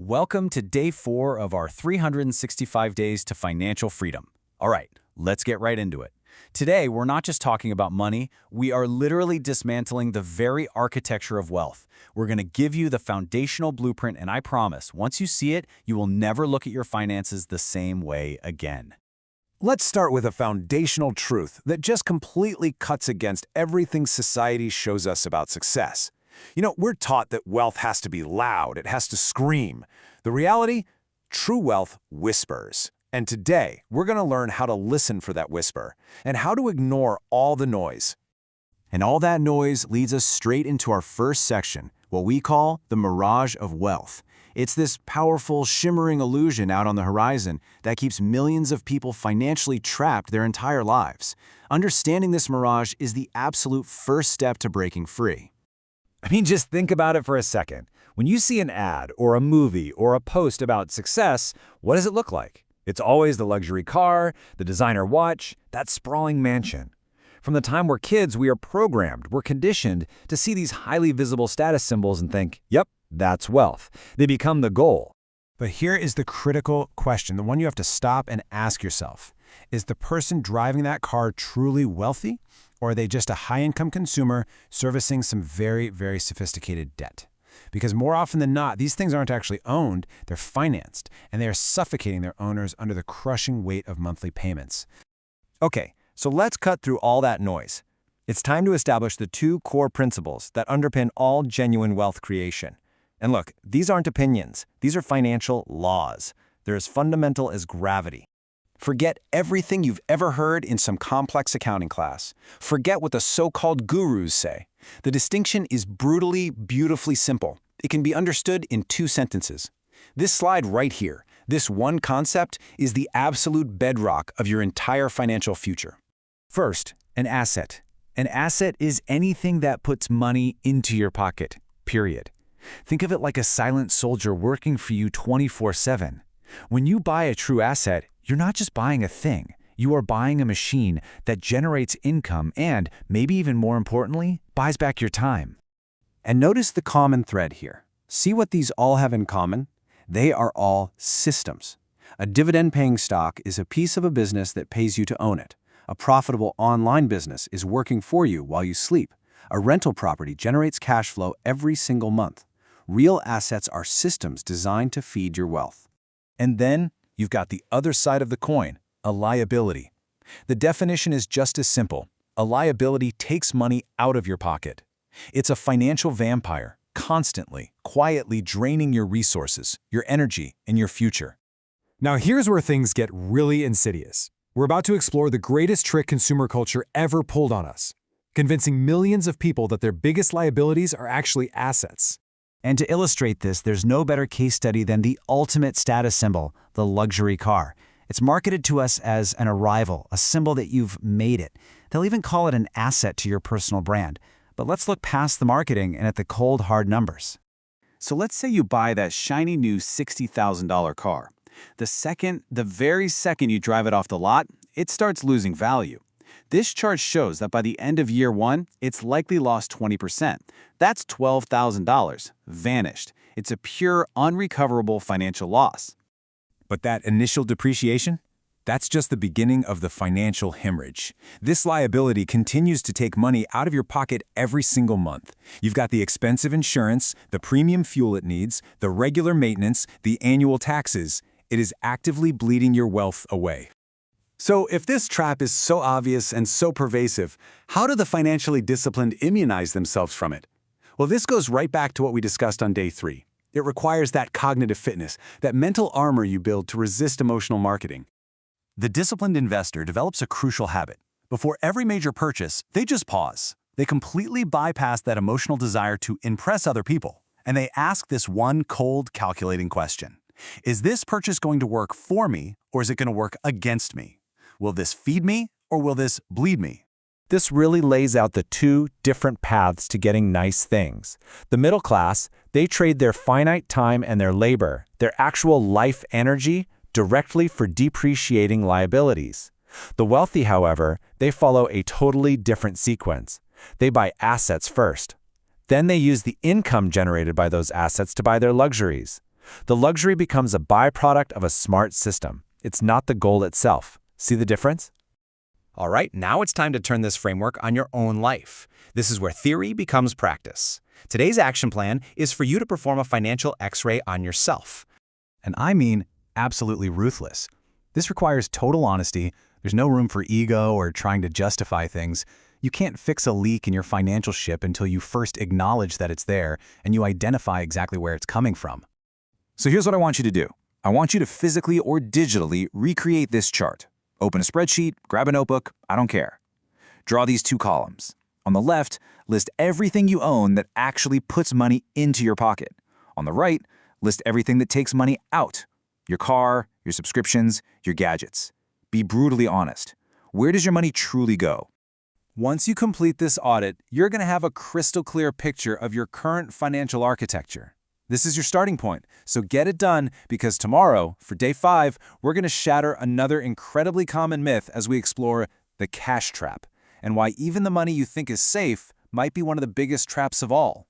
Welcome to day 4 of our 365 Days to Financial Freedom. All right, let's get right into it. Today, we're not just talking about money, we are literally dismantling the very architecture of wealth. We're going to give you the foundational blueprint, and I promise, once you see it, you will never look at your finances the same way again. Let's start with a foundational truth that just completely cuts against everything society shows us about success. We're taught that wealth has to be loud, it has to scream. The reality? True wealth whispers. And today, we're going to learn how to listen for that whisper and how to ignore all the noise. And all that noise leads us straight into our first section, what we call the mirage of wealth. It's this powerful, shimmering illusion out on the horizon that keeps millions of people financially trapped their entire lives. Understanding this mirage is the absolute first step to breaking free. Just think about it for a second. When you see an ad or a movie or a post about success, what does it look like? It's always the luxury car, the designer watch, that sprawling mansion. From the time we're kids, we are programmed, we're conditioned to see these highly visible status symbols and think, yep, that's wealth. They become the goal. But here is the critical question, the one you have to stop and ask yourself. Is the person driving that car truly wealthy? Or are they just a high-income consumer servicing some very, very sophisticated debt? Because more often than not, these things aren't actually owned, they're financed, and they are suffocating their owners under the crushing weight of monthly payments. Okay, so let's cut through all that noise. It's time to establish the 2 core principles that underpin all genuine wealth creation. And look, these aren't opinions, these are financial laws. They're as fundamental as gravity. Forget everything you've ever heard in some complex accounting class. Forget what the so-called gurus say. The distinction is brutally, beautifully simple. It can be understood in 2 sentences. This slide right here, this one concept, is the absolute bedrock of your entire financial future. First, an asset. An asset is anything that puts money into your pocket, period. Think of it like a silent soldier working for you 24/7. When you buy a true asset, you're not just buying a thing. You are buying a machine that generates income and, maybe even more importantly, buys back your time. And notice the common thread here. See what these all have in common? They are all systems. A dividend-paying stock is a piece of a business that pays you to own it. A profitable online business is working for you while you sleep. A rental property generates cash flow every single month. Real assets are systems designed to feed your wealth. And then, you've got the other side of the coin, a liability. The definition is just as simple. A liability takes money out of your pocket. It's a financial vampire, constantly, quietly draining your resources, your energy, and your future. Now here's where things get really insidious. We're about to explore the greatest trick consumer culture ever pulled on us, convincing millions of people that their biggest liabilities are actually assets. And to illustrate this, there's no better case study than the ultimate status symbol, the luxury car. It's marketed to us as an arrival, a symbol that you've made it. They'll even call it an asset to your personal brand. But let's look past the marketing and at the cold, hard numbers. So let's say you buy that shiny new $60,000 car. The very second you drive it off the lot, it starts losing value. This chart shows that by the end of year 1, it's likely lost 20%. That's $12,000, vanished. It's a pure, unrecoverable financial loss. But that initial depreciation? That's just the beginning of the financial hemorrhage. This liability continues to take money out of your pocket every single month. You've got the expensive insurance, the premium fuel it needs, the regular maintenance, the annual taxes. It is actively bleeding your wealth away. So if this trap is so obvious and so pervasive, how do the financially disciplined immunize themselves from it? Well, this goes right back to what we discussed on day 3. It requires that cognitive fitness, that mental armor you build to resist emotional marketing. The disciplined investor develops a crucial habit. Before every major purchase, they just pause. They completely bypass that emotional desire to impress other people, and they ask this one cold, calculating question. Is this purchase going to work for me, or is it going to work against me? Will this feed me, or will this bleed me? This really lays out the 2 different paths to getting nice things. The middle class, they trade their finite time and their labor, their actual life energy, directly for depreciating liabilities. The wealthy, however, they follow a totally different sequence. They buy assets first. Then they use the income generated by those assets to buy their luxuries. The luxury becomes a byproduct of a smart system. It's not the goal itself. See the difference? All right, now it's time to turn this framework on your own life. This is where theory becomes practice. Today's action plan is for you to perform a financial X-ray on yourself. And I mean absolutely ruthless. This requires total honesty. There's no room for ego or trying to justify things. You can't fix a leak in your financial ship until you first acknowledge that it's there and you identify exactly where it's coming from. So here's what I want you to do. I want you to physically or digitally recreate this chart. Open a spreadsheet, grab a notebook, I don't care. Draw these two columns. On the left, list everything you own that actually puts money into your pocket. On the right, list everything that takes money out. Your car, your subscriptions, your gadgets. Be brutally honest. Where does your money truly go? Once you complete this audit, you're going to have a crystal clear picture of your current financial architecture. This is your starting point, so get it done because tomorrow, for day 5, we're going to shatter another incredibly common myth as we explore the cash trap and why even the money you think is safe might be one of the biggest traps of all.